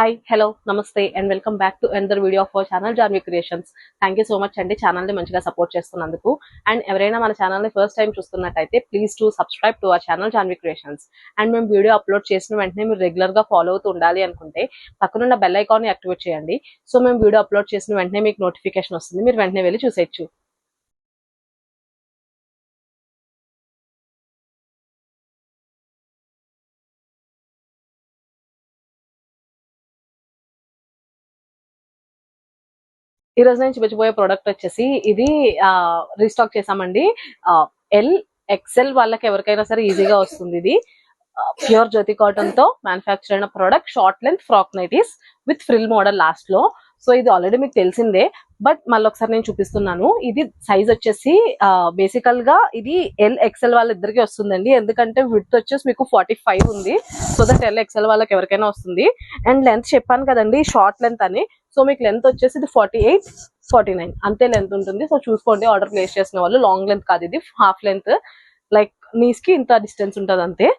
Hi hello నమస్తే and welcome back to another video of our channel Janvi creations. Thank you so much అండి ఛానల్ని మంచిగా support చేస్తున్నందుకు. And ఎవరైనా మన ఛానల్ని ఫస్ట్ టైం చూస్తున్నట్టయితే please to subscribe to our channel Janvi creations. And మేము వీడియో అప్లోడ్ చేసిన వెంటనే మీరు రెగ్యులర్గా ఫాలో అవుతూ ఉండాలి అనుకుంటే పక్కనున్న బెల్ ఐకాన్ని యాక్టివేట్ చేయండి. సో మేము వీడియో అప్లోడ్ చేసిన వెంటనే మీకు నోటిఫికేషన్ వస్తుంది, మీరు వెంటనే వెళ్ళి చూసేయచ్చు. ఈ రోజు నేను చూపించబోయే ప్రోడక్ట్ వచ్చేసి ఇది రీస్టాక్ చేసామండి. ఎల్ ఎక్సెల్ వాళ్ళకి ఎవరికైనా సరే ఈజీగా వస్తుంది. ఇది ప్యూర్ జ్యోతి కాటన్ తో మ్యానుఫ్యాక్చర్ అయిన product, short length frock nighties with frill model last లో. సో ఇది ఆల్రెడీ మీకు తెలిసిందే, బట్ మళ్ళీ ఒకసారి నేను చూపిస్తున్నాను. ఇది సైజ్ వచ్చేసి బేసికల్ గా ఇది ఎల్ ఎక్సెల్ వాళ్ళిద్దరికి వస్తుందండి, ఎందుకంటే విడ్త్ వచ్చేసి మీకు 45 ఉంది. సో దట్ ఎల్ ఎక్సెల్ వాళ్ళకి ఎవరికైనా వస్తుంది. అండ్ లెంత్ చెప్పాను కదండి, షార్ట్ లెంత్ అని. సో మీకు లెంత్ వచ్చేసి ఇది 48, 49 అంతే లెంత్ ఉంటుంది. సో చూసుకోండి, ఆర్డర్ ప్లేస్ చేసిన వాళ్ళు. లాంగ్ లెంత్ కాదు, ఇది హాఫ్ లెంత్, లైక్ నీస్ కి ఇంత డిస్టెన్స్ ఉంటుంది అంతే.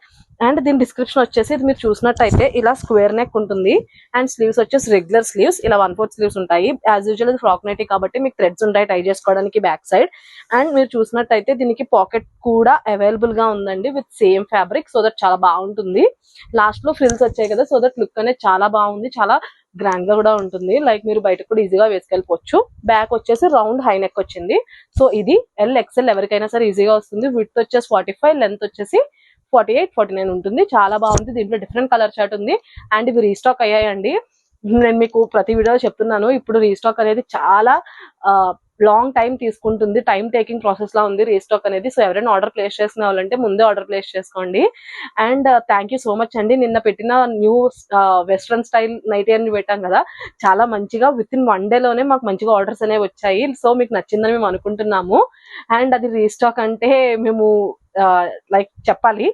అండ్ దీని డిస్క్రిప్షన్ వచ్చేసి ఇది మీరు చూసినట్టయితే ఇలా స్క్వేర్ నెక్ ఉంటుంది. అండ్ స్లీవ్స్ వచ్చేసి రెగ్యులర్ స్లీవ్స్, ఇలా 1/4 స్లీవ్స్ ఉంటాయి. యాజ్ యూజువల్ ఇది ఫ్రాక్ నైటీ కాబట్టి మీకు థ్రెడ్స్ ఉంటాయి టై చేసుకోవడానికి బ్యాక్ సైడ్. అండ్ మీరు చూసినట్టయితే దీనికి పాకెట్ కూడా అవైలబుల్ గా ఉందండి with same fabric. So that చాలా బాగుంటుంది. లాస్ట్ లో ఫ్రిల్స్ వచ్చాయి కదా, సో దట్ లుక్ అనేది చాలా బాగుంది, చాలా గ్రాండ్ గా కూడా ఉంటుంది. లైక్ మీరు బయటకు కూడా ఈజీగా వేసుకెళ్ళిపోవచ్చు. బ్యాక్ వచ్చేసి రౌండ్ హై నెక్ వచ్చింది. సో ఇది ఎల్ ఎక్సెల్ ఎవరికైనా సరే ఈజీగా వస్తుంది. విడ్త్ వచ్చేసి 45, లెంత్ వచ్చేసి 48, 49 ఉంటుంది. చాలా బాగుంది. దీంట్లో డిఫరెంట్ కలర్ చార్ట్ ఉంది. అండ్ ఇవి రీస్టాక్ అయ్యాయండి. నేను మీకు ప్రతి వీడియో చెప్తున్నాను, ఇప్పుడు రీస్టాక్ అనేది చాలా లాంగ్ టైం తీసుకుంటుంది. టైం టేకింగ్ ప్రాసెస్ లా ఉంది రీస్టాక్ అనేది. సో ఎవరైనా ఆర్డర్ ప్లేస్ చేసిన వాళ్ళంటే ముందే ఆర్డర్ ప్లేస్ చేసుకోండి. And thank you so much అండి. నిన్న పెట్టిన న్యూ వెస్ట్రన్ స్టైల్ నైటీ అని పెట్టాం కదా, చాలా మంచిగా విత్ ఇన్ 1 day లోనే మాకు మంచిగా ఆర్డర్స్ అనేవి వచ్చాయి. సో మీకు నచ్చిందని మేము అనుకుంటున్నాము. అండ్ అది రీస్టాక్ అంటే మేము లైక్ చెప్పాలి,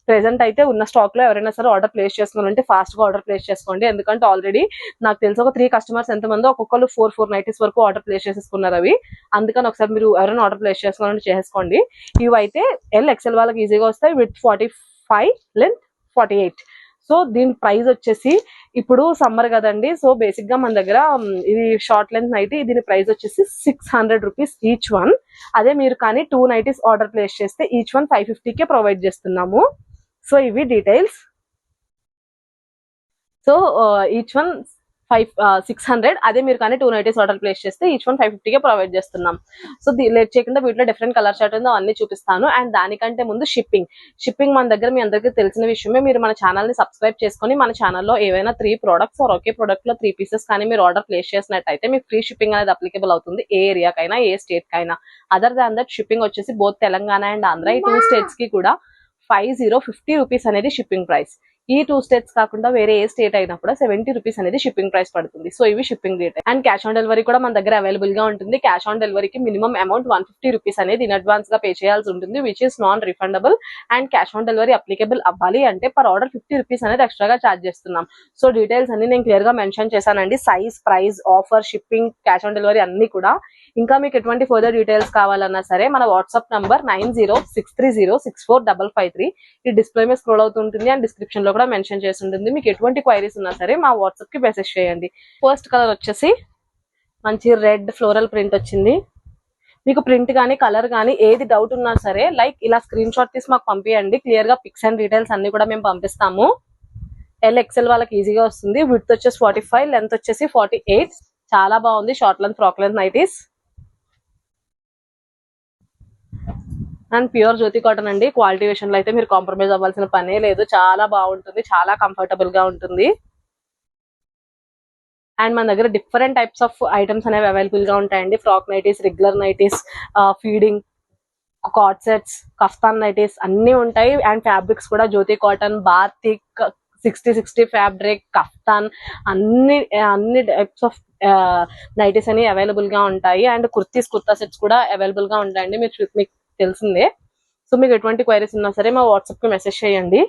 ప్రెసెంట్ అయితే ఉన్న స్టాక్ లో ఎవరైనా సరే ఆర్డర్ ప్లేస్ చేసుకోవాలంటే ఫాస్ట్ గా ఆర్డర్ ప్లేస్ చేసుకోండి. ఎందుకంటే ఆల్రెడీ నాకు తెలిసి ఒక 3 కస్టమర్స్ ఎంతమందో ఒక్కొక్కరు 4 నైటీస్ వరకు ఆర్డర్ ప్లేస్ చేసేసుకున్నారు అవి. అందుకని ఒకసారి మీరు ఎవరైనా ఆర్డర్ ప్లేస్ చేసుకోవాలంటే చేసుకోండి. ఇవి అయితే ఎల్ ఎక్సెల్ వాళ్ళకి ఈజీగా వస్తాయి విత్ 45, లెంత్ 48. సో దీని ప్రైస్ వచ్చేసి ఇప్పుడు సమ్మర్ కదండి, సో బేసిక్ గా మన దగ్గర ఇది షార్ట్ లెంత్ నైటీ, దీని ప్రైస్ వచ్చేసి 600 రూపీస్ ఈచ్ వన్. అదే మీరు కానీ 2 నైటీస్ ఆర్డర్ ప్లేస్ చేస్తే ఈచ్ వన్ 550కే ప్రొవైడ్ చేస్తున్నాము. సో ఇవి డీటెయిల్స్. So each one 600. అదే మీరు కానీ 2 నైటీస్ ఆర్డర్ ప్లేస్ చేస్తే ఈచ్ వన్ 550కే ప్రొవైడ్ చేస్తున్నాం. సో లేట్ చేయకుండా వీటిలో డిఫరెంట్ కలర్ చార్ట్ ఉందో అన్ని చూపిస్తాను. అండ్ దానికంటే ముందు షిప్పింగ్ మన దగ్గర మీ అందరికీ తెలిసిన విషయమే. మీరు మన ఛానల్ ని సబ్స్క్రైబ్ చేసుకొని మన ఛానల్లో ఏవైనా 3 products ఒకే ప్రొడక్ట్ లో 3 pieces కానీ మీరు ఆర్డర్ ప్లేస్ చేసినట్టయితే మీకు ఫ్రీ షిప్పింగ్ అనేది అప్లికేబుల్ అవుతుంది, ఏ ఏరియాకైనా ఏ స్టేట్ కైనా. అదర్ దాన్ దట్ షిప్పింగ్ వచ్చేసి బోత్ తెలంగాణ అండ్ ఆంధ్ర, ఈ 2 states కి కూడా 50 రూపీస్ అనేది షిప్పింగ్ ప్రైస్. ఈ 2 states కాకుండా వేరే ఏ స్టేట్ అయినా కూడా 70 రూపీస్ అనేది షిప్పింగ్ ప్రైస్ పడుతుంది. సో ఇవి shipping rate. And cash on delivery కూడా మన దగ్గర అవైలబుల్ గా ఉంటుంది. క్యాష్ ఆన్ డెలివరీకి మినిమం అమౌంట్ 150 రూపీస్ అనేది ఇన్ అడ్వాన్స్ గా పే చేయాల్సి ఉంటుంది, which is non refundable. And cash on delivery applicable అవ్వాలి అంటే పర్ ఆర్డర్ 50 రూపీస్ అనేది ఎక్స్ట్రాగా ఛార్జ్ చేస్తున్నాం. సో డీటెయిల్స్ అన్ని నేను క్లియర్ గా మెన్షన్ చేశానండి, size, price, offer, shipping, cash on delivery అన్ని కూడా. ఇంకా మీకు ఎటువంటి ఫర్దర్ డీటెయిల్స్ కావాలన్నా సరే మన వాట్సాప్ నంబర్ 9063064553 ఈ డిస్ప్లే మీద స్క్రోల్ అవుతుంటుంది. అండ్ డిస్క్రిప్షన్ లో కూడా మెన్షన్ చేసి ఉంటుంది. మీకు ఎటువంటి క్వైరీస్ ఉన్నా సరే మా వాట్సాప్ కి మెసేజ్ చేయండి. ఫస్ట్ కలర్ వచ్చేసి మంచి రెడ్ ఫ్లోరల్ ప్రింట్ వచ్చింది. మీకు ప్రింట్ కానీ కలర్ కానీ ఏది డౌట్ ఉన్నా సరే లైక్ ఇలా స్క్రీన్ షాట్ తీసి మాకు పంపించండి. క్లియర్ గా పిక్స్ అండ్ డీటెయిల్స్ అన్ని కూడా మేము పంపిస్తాము. ఎల్ ఎక్సెల్ వాళ్ళకి ఈజీగా వస్తుంది. విడ్త్ వచ్చేసి 45, లెంత్ వచ్చేసి 48. చాలా బాగుంది. Short length frock length nighties and pure Jyothi cotton అండి. క్వాలిటీ విషయంలో అయితే మీరు కాంప్రమైజ్ అవ్వాల్సిన పనే లేదు. చాలా బాగుంటుంది, చాలా కంఫర్టబుల్ గా ఉంటుంది. అండ్ మన దగ్గర డిఫరెంట్ టైప్స్ ఆఫ్ ఐటమ్స్ అనేవి అవైలబుల్ గా ఉంటాయండి. Frock nighties, regular nighties, feeding, card sets, kaftan nighties అన్ని ఉంటాయి. అండ్ ఫ్యాబ్రిక్స్ కూడా జ్యోతి కాటన్, బాతిక్, 60 ఫ్యాబ్రిక్, కఫ్తాన్ అన్ని టైప్స్ ఆఫ్ నైటీస్ అనేవి అవైలబుల్ గా ఉంటాయి. అండ్ కుర్తా సెట్స్ కూడా అవైలబుల్ గా ఉంటాయండి, మీకు తెలిసిందే. సో మీకు ఎటువంటి క్వైరీస్ ఉన్నా సరే మా వాట్సాప్ కి మెసేజ్ చేయండి.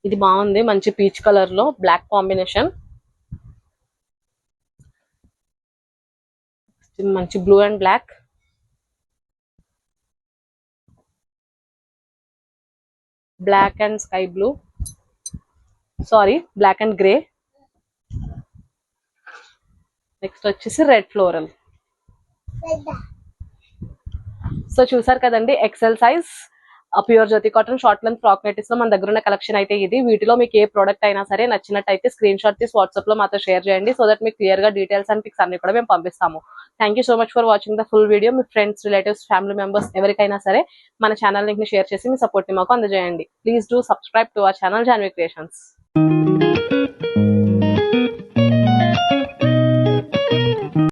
ఇది బాగుంది, మంచి పీచ్ కలర్ లో బ్లాక్ కాంబినేషన్, మంచి blue and black, black and sky blue, sorry black and grey. Next వచ్చేసి రెడ్ ఫ్లోరల్. సో చూసారు కదండి, XL size pure Jyothi cotton short length frock nighties లో మన దగ్గర ఉన్న కలెక్షన్ అయితే ఇది. వీటిలో మీకు ఏ ప్రోడక్ట్ అయినా సరే నచ్చినట్టయితే స్క్రీన్ షాట్ తీసి వాట్సాప్ లో మాతో షేర్ చేయండి. సో దట్ మీకు క్లియర్ గా డీటెయిల్స్ అండ్ పిక్స్ అన్ని కూడా మేము పంపిస్తాము. Thank you so much for watching the full video. Me friends, relatives, family members ఎవరికైనా సరే మన ఛానల్ లింక్ ని షేర్ చేసి మీ సపోర్ట్ ని మాకు అందజేయండి. Please do subscribe to our channel Janvi creations.